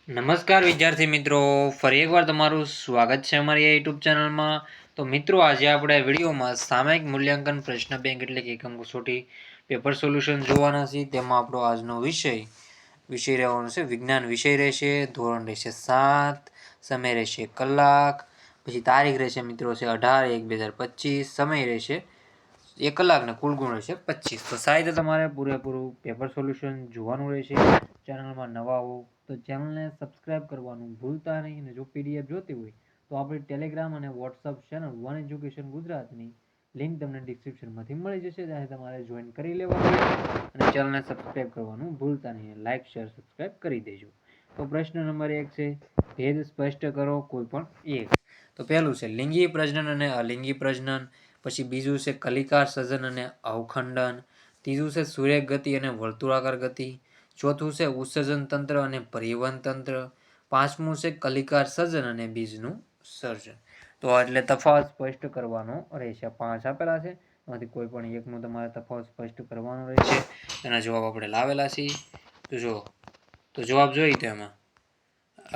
નમસ્કાર વિદ્યાર્થી મિત્રો, ફરી એકવાર તમારું સ્વાગત છે અમારી યુટ્યુબ ચેનલમાં. તો મિત્રો, આજે આપણે વિડીયોમાં સામયિક મૂલ્યાંકન પ્રશ્ન બેંક એટલે કે એકમ કસોટી પેપર સોલ્યુશન જોવાના છે. તેમાં આપણો આજનો વિષય રહેવાનો છે વિજ્ઞાન વિષય રહેશે. ધોરણ રહેશે 7, સમય રહેશે કલાક, પછી તારીખ રહેશે મિત્રો છે 18/1/2025, સમય રહેશે 1 કલાક ને કુલ ગુણ રહેશે 25. તો સાહેબ તમારે પૂરેપૂરું પેપર સોલ્યુશન જોવાનું રહેશે. ચેનલમાં નવા હો તો ચેનલને સબસ્ક્રાઇબ કરવાનું ભૂલતા નહીં. અને જો પીડીએફ જોતી હોય તો આપણી ટેલિગ્રામ અને વોટ્સઅપ ચેનલ વન એજ્યુકેશન ગુજરાતની લિંક તમને ડિસ્ક્રિપ્શનમાંથી મળી જશે. ત્યાંથી તમારે જોઈન કરી લેવાનું અને ચેનલને સબસ્ક્રાઇબ કરવાનું ભૂલતા નહીં. લાઇક, શેર, સબસ્ક્રાઇબ કરી દેજો. તો પ્રશ્ન નંબર 1 છે, ભેદ સ્પષ્ટ કરો કોઈ પણ એક. તો પહેલું છે લિંગી પ્રજનન અને અલિંગી પ્રજનન. પછી બીજું છે કલિકા સર્જન અને અવખંડન. ત્રીજું છે સૂર્ય ગતિ અને વર્તુળાકાર ગતિ. ચોથું છે ઉત્સર્જન તંત્ર અને પરિવહન તંત્ર. પાંચમું છે કલિકા સર્જન અને બીજનું સર્જન. તો એટલે તફાવત સ્પષ્ટ કરવાનો રહેશે. 5 આપેલા છે, એમાંથી કોઈ પણ એકનું તમારે તફાવત સ્પષ્ટ કરવાનો રહેશે. એના જવાબ આપણે લાવેલા છીએ. તો જવાબ જોઈએ તો એમાં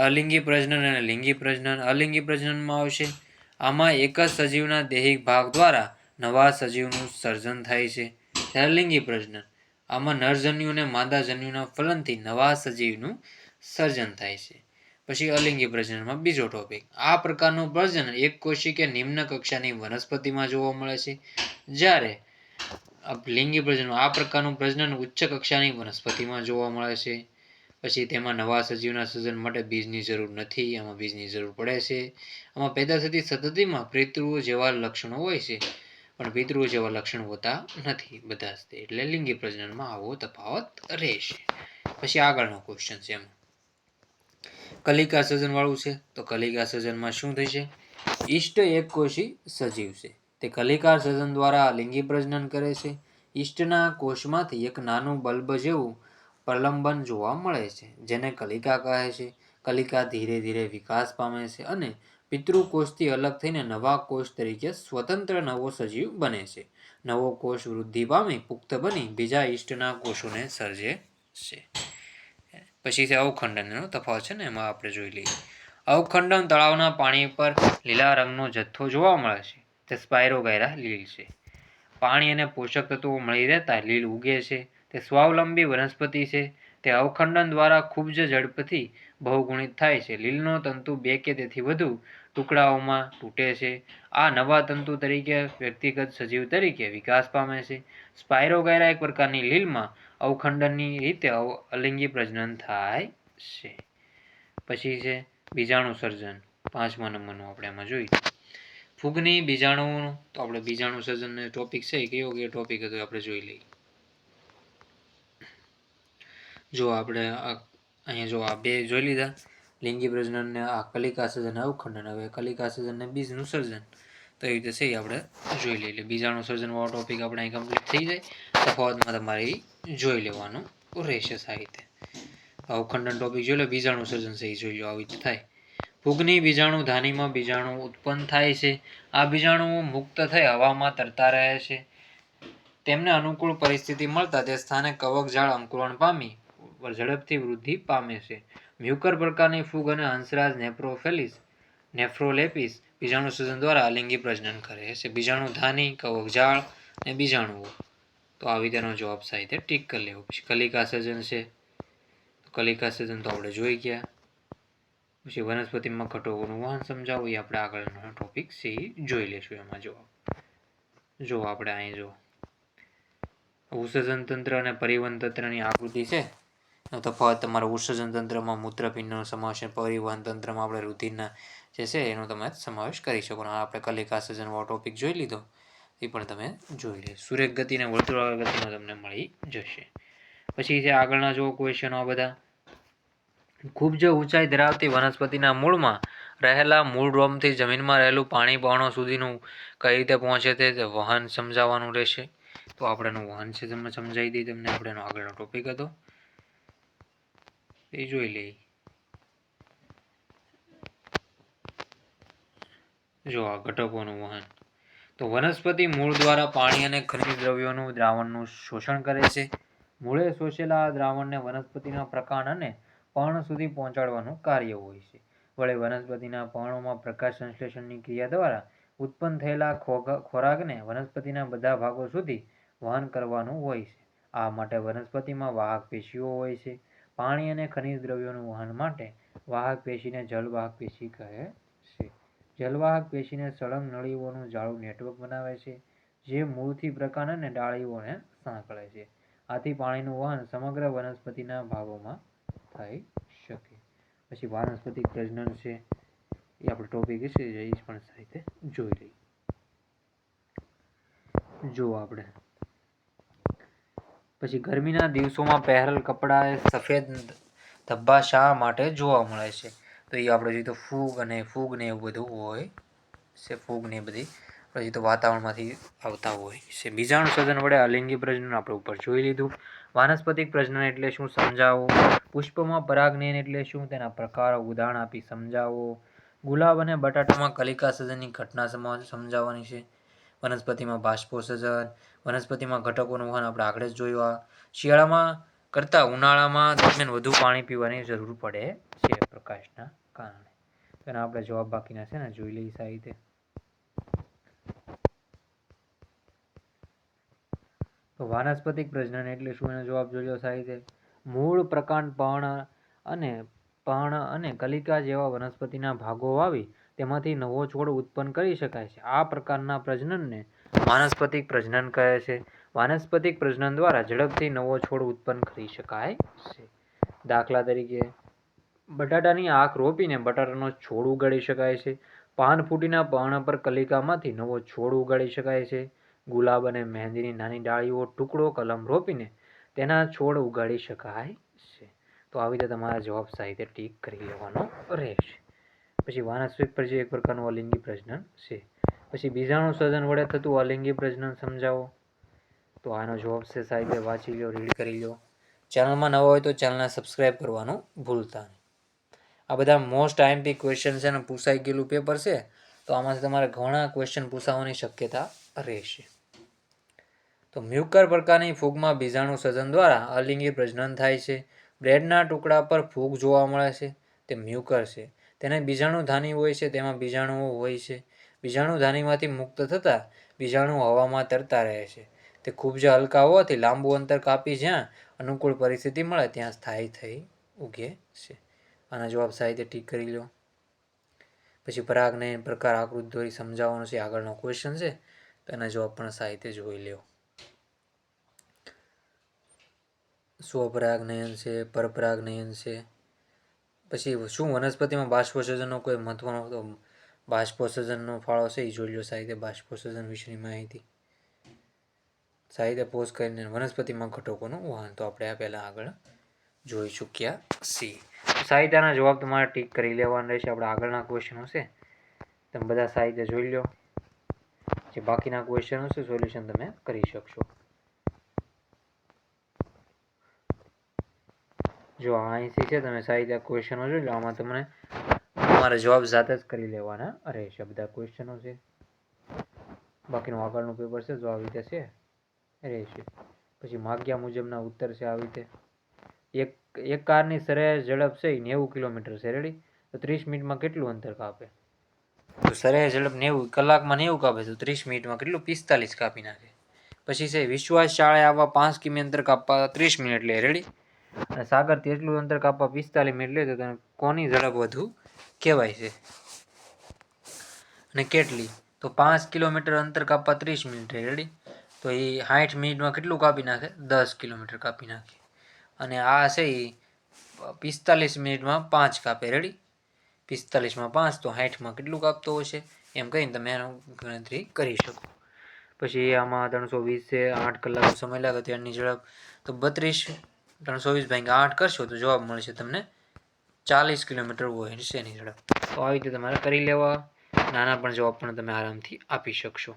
અલિંગી પ્રજનન અને લિંગી પ્રજનન. અલિંગી પ્રજનનમાં આવશે આમાં એક જ સજીવના દૈહિક ભાગ દ્વારા નવા સજીવનું સર્જન થાય છે. ત્યારે લિંગી પ્રજનન આમાં નરજન્યુ અને માદાજન્યુના ફલનથી નવા સજીવનું સર્જન થાય છે. પછી અલિંગી પ્રજનનમાં બીજો ટોપિક, આ પ્રકારનું પ્રજનન એક કોશી કે નિમ્ન કક્ષાની વનસ્પતિમાં જોવા મળે છે. જ્યારે લિંગી પ્રજનન આ પ્રકારનું પ્રજનન ઉચ્ચ કક્ષાની વનસ્પતિમાં જોવા મળે છે. પછી તેમાં નવા સજીવના સર્જન માટે બીજની જરૂર નથી, આમાં બીજની જરૂર પડે છે. આમાં પેદા થતી સંતતિમાં પિતૃઓ જેવા લક્ષણો હોય છે, પણ પિતૃઓ જેવા લક્ષણ હોતા નથી બધા જ. એટલે લિંગી પ્રજનનમાં આવો તફાવત રહેશે. પછી આગળનો ક્વેશ્ચન છે એમ કલિકા સર્જન વાળું છે. તો કલિકા સર્જનમાં શું થશે? ઈષ્ટ એક કોષી સજીવ છે, તે કલિકા સર્જન દ્વારા લિંગી પ્રજનન કરે છે. ઈષ્ટના કોષમાંથી એક નાનું બલ્બ જેવું પ્રલંબન જોવા મળે છે, જેને કલિકા કહે છે. કલિકા ધીરે ધીરે વિકાસ પામે છે અને પિતૃકોષથી અલગ થઈને નવા કોષ તરીકે સ્વતંત્ર નવો સજીવ બને છે. નવો કોષ વૃદ્ધિ પામી પુખ્ત બની બીજા ઈષ્ટના કોષોને સર્જે છે. પછી છે અવખંડનનો તફાવત છે ને, એમાં આપણે જોઈ લઈએ. અવખંડન તળાવના પાણી પર લીલા રંગનો જથ્થો જોવા મળે છે, તે સ્પાયરોગાયરા લીલ છે. પાણી અને પોષક તત્વો મળી રહેતા લીલ ઉગે છે. તે સ્વાવલંબી વનસ્પતિ છે. તે અવખંડન દ્વારા ખૂબ જ ઝડપથી બહુગુણિત થાય છે. લીલનો તંતુ 2 કે તેથી વધુ ટુકડાઓમાં તૂટે છે. આ નવા તંતુ તરીકે વ્યક્તિગત સજીવ તરીકે વિકાસ પામે છે. સ્પાયરોગાયરા એક પ્રકારની લીલમાં અવખંડનની રીતે અલિંગી પ્રજનન થાય છે. પછી છે બીજાણુ સર્જન, 5મા નંબરનું આપણે એમાં જોઈએ. ફૂગની બીજાણુ, તો આપણે બીજાણુ સર્જન ટોપિક છે, કયો ટોપિક હતો આપણે જોઈ લઈએ. જો આપણે અહીંયા જો આ બે જોઈ લીધા, લિંગી પ્રજનન ને આ કલિકા સર્જન અવખંડન. હવે કલિકા સર્જન ને બીજનું સર્જન, તો એ રીતે છે આપણે જોઈ લઈએ. એટલે બીજાણુ સર્જન વાળો ટોપિક આપણે અહીં કમ્પ્લીટ થઈ જાય. તફાવતમાં તમારે જોઈ લેવાનું રહેશે સાહિત્ય. અવખંડન ટોપિક જોઈ લો, બીજાણુ સર્જન છે એ જોઈ લો. આવી રીતે થાય. ફૂગની બીજાણુ ધાનીમાં બીજાણુ ઉત્પન્ન થાય છે. આ બીજાણુઓ મુક્ત થઈ હવામાં તરતા રહે છે. તેમને અનુકૂળ પરિસ્થિતિ મળતા તે સ્થાને કવકજાળ અંકુરણ પામી ઝડપથી વૃદ્ધિ પામે છે. મ્યુકર પ્રકારની ફૂગ અને હંસરાજ નેફ્રોલેપિસ બીજાણુ સર્જન દ્વારા અલિંગી પ્રજનન કરે છે. બીજાણુ ધાની, કવકજાળ અને બીજાણુઓ, તો આવી તેનો જવાબ સાહિત્ય ટીક કરી લેવો. પછી કલિકા સર્જન છે, કલિકા સર્જન તો આપણે જોઈ ગયા. પછી વનસ્પતિમાં ઘટકોનું વહન સમજાવવું, એ આપણે આગળનો ટોપિક છે એ જોઈ લેશું. એમાં જો આપણે અહીં જો ઉત્સર્જન તંત્ર અને પરિવહન તંત્રની આકૃતિ છે. તફાવત તમારે ઉત્સર્જન તંત્રમાં મૂત્રપિંડનો સમાવેશ, પરિવહન તંત્રમાં આપણે રુધિરના જે છે એનો તમે સમાવેશ કરી શકો. આપણે કલિકા સર્જન વાળો ટોપિક જોઈ લીધો, એ પણ તમે જોઈ લે. સૂર્ય ગતિ અને વર્તુળાકાર ગતિમાં તમને મળી જશે. પછી છે આગળના જો ક્વેશ્ચનો આ બધા. ખૂબ જ ઊંચાઈ ધરાવતી વનસ્પતિના મૂળમાં રહેલા મૂળ રોમથી જમીનમાં રહેલું પાણી પર્ણો સુધીનું કઈ રીતે પહોંચે તે વહન સમજાવવાનું રહેશે. તો આપણે વહન છે તમને સમજાવી દઈએ તમને. આપણે આગળનો ટોપિક હતો એ જોઈ લઈએ. જો આ ઘટકોનું વહન, તો વનસ્પતિ મૂળ દ્વારા પાણી અને ખનિજ દ્રવ્યોનું દ્રાવણનું શોષણ કરે છે. મૂળે શોષેલા દ્રાવણને વનસ્પતિના પ્રકાંડ અને પર્ણ સુધી પહોંચાડવાનું કાર્ય હોય છે. વળી વનસ્પતિના પર્ણોમાં પ્રકાશ સંશ્લેષણની ક્રિયા દ્વારા ઉત્પન્ન થયેલા ખોરાકને વનસ્પતિના બધા ભાગો સુધી વહન કરવાનું હોય છે. આ માટે વનસ્પતિમાં વાહક પેશીઓ હોય છે. પાણી અને ખનિજ દ્રવ્યોનું વહન માટે વાહક પેશીને જલવાહક પેશી કહે છે. જલવાહક પેશીને સળંગ નળીઓનું જાળું નેટવર્ક બનાવે છે, જે મૂળથી પ્રકાંડ અને ડાળીઓને સાંકળે છે. આથી પાણીનું વહન સમગ્ર વનસ્પતિના ભાગોમાં થઈ શકે. પછી વાનસ્પતિક પ્રજનન છે, એ આપણો ટોપિક છે, એ પણ સાહિત્ય જોઈ લઈએ. જો આપણે પછી ગરમીના દિવસોમાં પહેરેલ કપડાં એ સફેદ ધબ્બા શા માટે જોવા મળે છે? તો એ આપણે જોઈએ તો ફૂગ ને એવું બધું હોય છે. ફૂગ ને બધી પછી તો વાતાવરણમાંથી આવતા હોય છે. બીજાણુ સર્જન વડે અલિંગી પ્રજનન આપણે ઉપર જોઈ લીધું. વાનસ્પતિક પ્રજનન એટલે શું સમજાવો. પુષ્પમાં પરાગનયન એટલે શું, તેના પ્રકારો ઉદાહરણ આપી સમજાવો. ગુલાબ અને બટાટામાં કલિકા સર્જનની ઘટના સમજાવવાની છે. વનસ્પતિમાં બાષ્પોસર્જન, વનસ્પતિમાં ઘટકોનું વહન આપણે આગળ જ જોયું. શિયાળામાં કરતાં ઉનાળામાં દરમિયાન વધુ પાણી પીવાની જરૂર પડે છે પ્રકાશના કારણે. તેના આપણે જવાબ બાકીના છે ને જોઈ લઈએ સાહિત્ય. તો વાનસ્પતિક પ્રજનન એટલે શું, એનો જવાબ જોઈ લો સાહિત્ય. મૂળ, પ્રકાંડ, પર્ણ અને કલિકા જેવા વનસ્પતિના ભાગો વાવી તેમાંથી નવો છોડ ઉત્પન્ન કરી શકાય છે. આ પ્રકારના પ્રજનનને વાનસ્પતિક પ્રજનન કહે છે. વાનસ્પતિક પ્રજનન દ્વારા ઝડપથી નવો છોડ ઉત્પન્ન કરી શકાય છે. દાખલા તરીકે બટાટાની આંખ રોપીને બટાટાનો છોડ ઉગાડી શકાય છે. પાન ફૂટીના પર્ણ પર કલિકામાંથી નવો છોડ ઉગાડી શકાય છે. ગુલાબ અને મહેંદીની નાની ડાળીઓ ટુકડો કલમ રોપીને તેના છોડ ઉગાડી શકાય છે. તો આવી રીતે તમારા જવાબ સાહિત્ય ટીક કરી લેવાનો રહેશે. પછી વાનસ્પતિક પ્રજનન એક પ્રકારનું અલિંગી પ્રજનન છે. પછી બીજાણુ સર્જન વડે થતું અલિંગી પ્રજનન સમજાવો. તો આનો જવાબ છે સાહિત્ય વાંચી લો, રીડ કરી લો. ચેનલમાં નવા હોય તો ચેનલને સબસ્ક્રાઈબ કરવાનું ભૂલતા નહીં. આ બધા મોસ્ટ આઈએમપી ક્વેશ્ચન છે અને પૂછાઈ ગયેલું પેપર છે, તો આમાંથી તમારે ઘણા ક્વેશ્ચન પૂછાવાની શક્યતા રહેશે. તો મ્યુકર પ્રકારની ફૂગમાં બીજાણુ સર્જન દ્વારા અલિંગી પ્રજનન થાય છે. બ્રેડના ટુકડા પર ફૂગ જોવા મળે છે, તે મ્યુકર છે. તેને બીજાણુધાની હોય છે, તેમાં બીજાણુઓ હોય છે. બીજાણુધાનીમાંથી મુક્ત થતાં બીજાણુ હવામાં તરતા રહે છે. તે ખૂબ જ હલકા હોવાથી લાંબુ અંતર કાપી જ્યાં અનુકૂળ પરિસ્થિતિ મળે ત્યાં સ્થાયી થઈ ઉગે છે. આના જવાબ સાહિત્ય ટીક કરી લો. પછી પરાગનયન પ્રકાર આકૃતિ દોરી સમજાવવાનો છે, આગળનો ક્વેશ્ચન છે, તો એના જવાબ પણ સાહિત્ય જોઈ લો. સ્વપરાગનયન છે, પરપરાગનયન છે. પછી શું વનસ્પતિમાં બાષ્પોસર્જનનો કોઈ મહત્વનો બાષ્પોસર્જનનો ફાળો છે, એ જોઈ લો સાહિત્ય. બાષ્પોસર્જન વિશેની માહિતી સાહિત્ય પોઝ કરીને વનસ્પતિમાં ઘટકોનું વહન, તો આપણે આ પહેલાં આગળ જોઈ ચૂક્યા છીએ. સાહિત્યના જવાબ તમારે ટીક કરી લેવાના રહેશે. આપણે આગળના ક્વેશ્ચનો છે તમે બધા સાહિત્ય જોઈ લો. જે બાકીના ક્વેશ્ચનો છે સોલ્યુશન તમે કરી શકશો. જો અહીંથી છે તમે સાહિત્ય ક્વેશ્ચનો જોઈ લો. આમાં તમને તમારે જવાબ જાતે જ કરી લેવાના રહેશે. બધા ક્વેશ્ચનો છે. બાકીનું આગળનું પેપર છે જો આવી રીતે છે રહેશે. પછી માગ્યા મુજબના ઉત્તર છે આવી રીતે. એક કારની સરેરાશ ઝડપ છે 90 કિલોમીટર છે. રેડી? તો 30 મિનિટમાં કેટલું અંતર કાપે? તો સરેરાશ ઝડપ 90 કલાકમાં 90 કાપે તો 30 મિનિટમાં કેટલું 45 કાપી નાખે. પછી છે વિશ્વાસ શાળાએ આવવા 5 કિમી અંતર કાપવા 30 મિનિટ લે. રેડી? અને સાગર તેટલું અંતર કાપવા 45 મિનિટ લે, તો તેને કોની ઝડપ વધુ કહેવાય છે અને કેટલી? તો 5 કિલોમીટર અંતર કાપવા 30 મિનિટ. રેડી? તો એ 60 મિનિટમાં કેટલું કાપી નાખે? 10 કિલોમીટર કાપી નાખે. અને આ છે એ 45 મિનિટમાં 5 કાપે. રેડી? 45માં 5 તો 60માં કેટલું કાપતો હશે, એમ કહીને તમે એનો ગણતરી કરી શકો. પછી આમાં 320 છે, 8 કલાકનો સમય લાગે તો એની ઝડપ તો 32, 320 ભાગ્યા 8 કરશો તો જવાબ મળશે તમને 40 કિલોમીટર હોય છે એની ઝડપ. તો આવી રીતે તમારે કરી લેવા. નાના પણ જવાબ પણ તમે આરામથી આપી શકશો.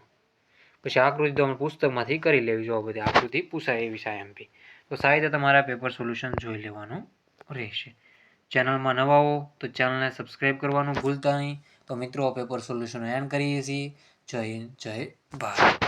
પછી આકૃતિ તો અમે પુસ્તકમાંથી કરી લેવી. જો બધી આકૃતિ પૂછાય એવી સાયમપી. તો સાહિત્ય તમારા પેપર સોલ્યુશન જોઈ લેવાનું રહેશે. ચેનલમાં નવા હો તો ચેનલને સબસ્ક્રાઈબ કરવાનું ભૂલતા નહીં. તો મિત્રો પેપર સોલ્યુશન એન્ડ કરીએ છીએ. જય હિન્દ, જય ભારત.